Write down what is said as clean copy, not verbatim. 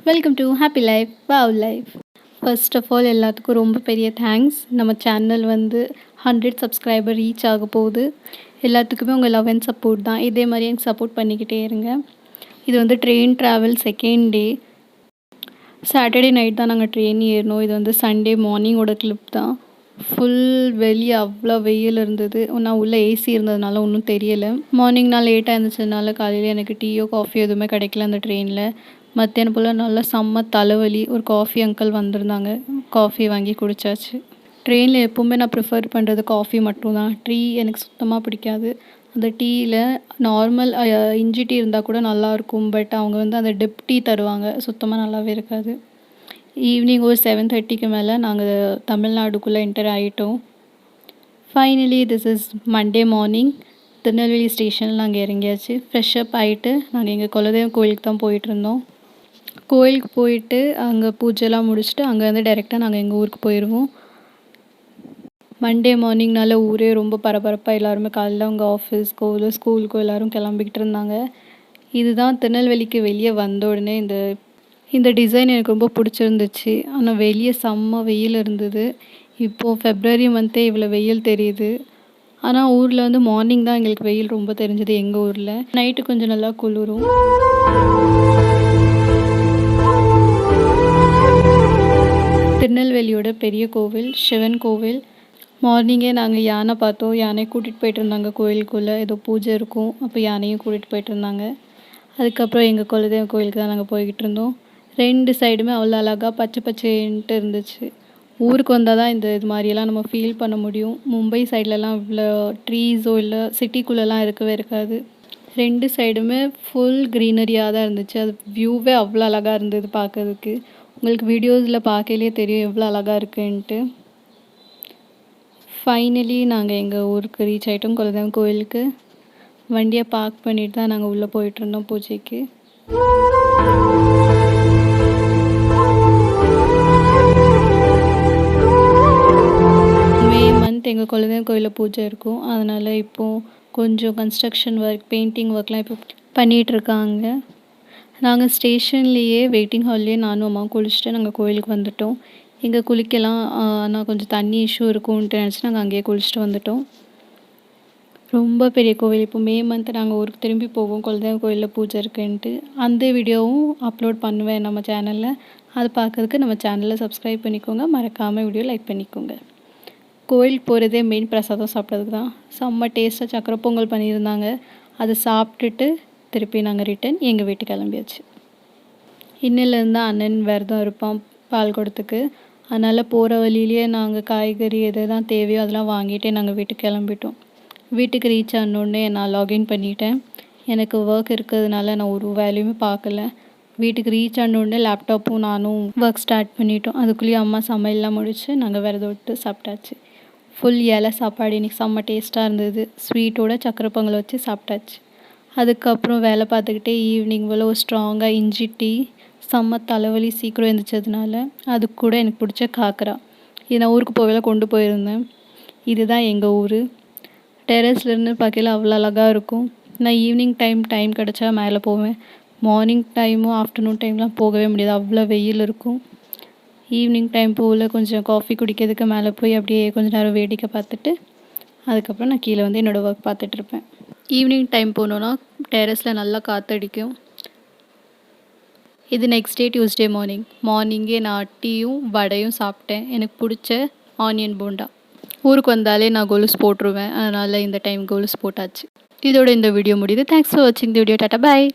Welcome to happy life wow life. First of all எல்லாத்துக்கும் ரொம்ப பெரிய தேங்க்ஸ். நம்ம சேனல் வந்து 100 சப்ஸ்கிரைபர் ரீச் ஆக போகுது. எல்லாத்துக்குமே உங்கள் லவ் அண்ட் சப்போர்ட் தான். இதே மாதிரி எனக்கு சப்போர்ட் பண்ணிக்கிட்டே இருங்க. இது வந்து train travel second day. Saturday night தான் நாங்கள் ட்ரெயின் ஏறினோம். இது வந்து சண்டே மார்னிங்கோட கிளிப் தான். ஃபுல் வெளியே அவ்வளோ வெயில் இருந்தது. நான் உள்ளே ஏசி இருந்ததுனால ஒன்றும் தெரியலை. மார்னிங் நான் லேட்டாக இருந்துச்சதுனால காலையில் எனக்கு டீயோ காஃபியோ எதுவுமே கிடைக்கல அந்த ட்ரெயினில். மத்தியானம் போல் நல்லா செம்ம தலைவலி. ஒரு காஃபி அங்கிள் வந்திருந்தாங்க, காஃபி வாங்கி குடித்தாச்சு. ட்ரெயினில் எப்போவுமே நான் ப்ரிஃபர் பண்ணுறது காஃபி மட்டும்தான். டீ எனக்கு சுத்தமாக பிடிக்காது. அந்த டீயில் நார்மல் இஞ்சி டீ இருந்தால் கூட நல்லாயிருக்கும். பட் அவங்க வந்து அந்த டிப் டீ தருவாங்க, சுத்தமாக நல்லாவே இருக்காது. ஈவினிங் ஒரு 7:30க்கு மேலே நாங்கள் தமிழ்நாடுக்குள்ளே என்டர் ஆகிட்டோம். Finally this is Monday morning. Tirunelveli ஸ்டேஷனில் நாங்கள் இறங்கியாச்சு. ஃப்ரெஷ்அப் ஆகிட்டு நாங்கள் எங்கள் குலதெய்வம் கோயிலுக்கு தான் போயிட்டுருந்தோம். கோயிலுக்கு போயிட்டு அங்கே பூஜைலாம் முடிச்சுட்டு அங்கேருந்து டைரெக்டாக நாங்கள் எங்கள் ஊருக்கு போயிடுவோம். மண்டே மார்னிங்னால ஊரே ரொம்ப பரபரப்பாக எல்லாருமே காலையில் அவங்க ஆஃபீஸ்க்கோ இல்லை ஸ்கூலுக்கோ எல்லோரும் கிளம்பிக்கிட்டு இருந்தாங்க. இதுதான் திருநெல்வேலிக்கு வெளியே வந்த உடனே இந்த டிசைன் எனக்கு ரொம்ப பிடிச்சிருந்துச்சு. ஆனால் வெளியே செம்ம வெயில் இருந்தது. இப்போது ஃபெப்ரவரி மந்த்தே இவ்வளோ வெயில் தெரியுது. ஆனால் ஊரில் வந்து மார்னிங் தான் எங்களுக்கு வெயில் ரொம்ப தெரிஞ்சது. எங்கள் ஊரில் நைட்டு கொஞ்சம் நல்லா குளிரும். திருநெல்வேலியோட பெரிய கோவில் சிவன் கோவில். மார்னிங்கே நாங்கள் யானை பார்த்தோம். யானை கூட்டிகிட்டு போயிட்டு இருந்தாங்க கோயிலுக்குள்ளே. ஏதோ பூஜை இருக்கும், அப்போ யானையும் கூட்டிகிட்டு போயிட்டு இருந்தாங்க. அதுக்கப்புறம் எங்கள் குலதெய்வம் கோயிலுக்கு தான் நாங்கள் போய்கிட்டு இருந்தோம். 2 சைடுமே அவ்வளோ அழகாக பச்சை பச்சைன்ட்டு இருந்துச்சு. ஊருக்கு வந்தால் தான் இது மாதிரியெல்லாம் நம்ம ஃபீல் பண்ண முடியும். மும்பை சைட்லலாம் இவ்வளோ ட்ரீஸோ இல்லை சிட்டிக்குள்ளெலாம் இருக்கவே இருக்காது. 2 சைடுமே ஃபுல் க்ரீனரியாக தான் இருந்துச்சு. அது வியூவே அவ்வளோ அழகாக இருந்தது பார்க்கறதுக்கு. உங்களுக்கு வீடியோஸில் பார்க்கலே தெரியும் எவ்வளோ அழகாக இருக்குன்ட்டு. ஃபைனலி நாங்கள் எங்கள் ஊருக்கு ரீச் ஆகிட்டோம். குலதெய்வம் கோயிலுக்கு வண்டியை பார்க் பண்ணிட்டு தான் நாங்கள் உள்ளே போயிட்டுருந்தோம் பூஜைக்கு. மே மந்த் எங்கள் குலதெய்வம் கோயிலில் பூஜை இருக்கும். அதனால் இப்போது கொஞ்சம் கன்ஸ்ட்ரக்ஷன் ஒர்க், பெயிண்டிங் ஒர்க்லாம் இப்போ பண்ணிகிட்ருக்காங்க. நாங்கள் ஸ்டேஷன்லேயே வெயிட்டிங் ஹால்லேயே நானும் அம்மாவும் குளிச்சுட்டு நாங்கள் கோயிலுக்கு வந்துவிட்டோம். இங்கே குளிக்கலாம், ஆனால் கொஞ்சம் தண்ணி இஷ்யூ இருக்கும்ன்ட்டு நினச்சி நாங்கள் அங்கேயே குளிச்சுட்டு வந்துவிட்டோம். ரொம்ப பெரிய கோவில். இப்போ மே மந்த் நாங்கள் ஊருக்கு திரும்பி போவோம். குலதெய்வம் கோயிலில் பூஜை இருக்குன்ட்டு. அந்த வீடியோவும் அப்லோட் பண்ணுவேன் நம்ம சேனலில். அது பார்க்கறதுக்கு நம்ம சேனலை சப்ஸ்கிரைப் பண்ணிக்கோங்க. மறக்காமல் வீடியோ லைக் பண்ணிக்கோங்க. கோயிலுக்கு போகிறதே மெயின் பிரசாதம் சாப்பிட்றதுக்கு தான். செம்ம டேஸ்ட்டாக சக்கரை பொங்கல் பண்ணியிருந்தாங்க. அதை சாப்பிட்டுட்டு திருப்பி நாங்கள் ரிட்டன் எங்கள் வீட்டுக்கு கிளம்பியாச்சு. இன்னிலேருந்து அண்ணன் விரதம் இருப்பான் பால் குடத்துக்கு. அதனால் போகிற வழியிலேயே நாங்கள் காய்கறி எது தான் தேவையோ அதெல்லாம் வாங்கிட்டே நாங்கள் வீட்டுக்கு கிளம்பிட்டோம். வீட்டுக்கு ரீச் ஆனோடனே நான் லாகின் பண்ணிட்டேன். எனக்கு ஒர்க் இருக்கிறதுனால நான் ஒரு வேலையுமே பார்க்கல. வீட்டுக்கு ரீச் ஆனோடனே லேப்டாப்பும் நானும் ஒர்க் ஸ்டார்ட் பண்ணிட்டோம். அதுக்குள்ளேயே அம்மா சமையல்லாம் முடித்து நாங்கள் விரதம் விட்டு சாப்பிட்டாச்சு. ஃபுல் இலை சாப்பாடு இன்றைக்கி செம்ம டேஸ்ட்டாக இருந்தது. ஸ்வீட்டோட சக்கரை பொங்கல் வச்சு சாப்பிட்டாச்சு. அதுக்கப்புறம் வேலை பார்த்துக்கிட்டே ஈவினிங் போல் ஒரு ஸ்ட்ராங்காக இஞ்சி டீ. செம்ம தலைவலி சீக்கிரம் எழுந்திரிச்சதுனால அது கூட எனக்கு பிடிச்ச காக்கரா. இது நான் ஊருக்கு போகல கொண்டு போயிருந்தேன். இதுதான் எங்கள் ஊர். டெரஸ்லேருந்து பார்க்கல அவ்வளோ அழகாக இருக்கும். நான் ஈவினிங் டைம் கிடச்சா மேலே போவேன். மார்னிங் டைமும் ஆஃப்டர்நூன் டைம்லாம் போகவே முடியாது, அவ்வளோ வெயில் இருக்கும். ஈவினிங் டைம் போல் கொஞ்சம் காஃபி குடிக்கிறதுக்கு மேலே போய் அப்படியே கொஞ்சம் நேரம் வேடிக்கை பார்த்துட்டு அதுக்கப்புறம் நான் கீழே வந்து என்னோடய ஒர்க் பார்த்துட்ருப்பேன். ஈவினிங் டைம் போனோன்னா டெரஸில் நல்லா காற்றடிக்கும். இது நெக்ஸ்ட் டே டியூஸ்டே மார்னிங்கே நான் டீயும் வடையும் சாப்பிட்டேன். எனக்கு பிடிச்ச ஆனியன் போண்டா. ஊருக்கு வந்தாலே நான் கொலுசு போட்டுருவேன். அதனால் இந்த டைம் கொலுசு போட்டாச்சு. இதோட இந்த வீடியோ முடியுது. தேங்க்ஸ் ஃபார் வாட்சிங் தி வீடியோ. Tata bye.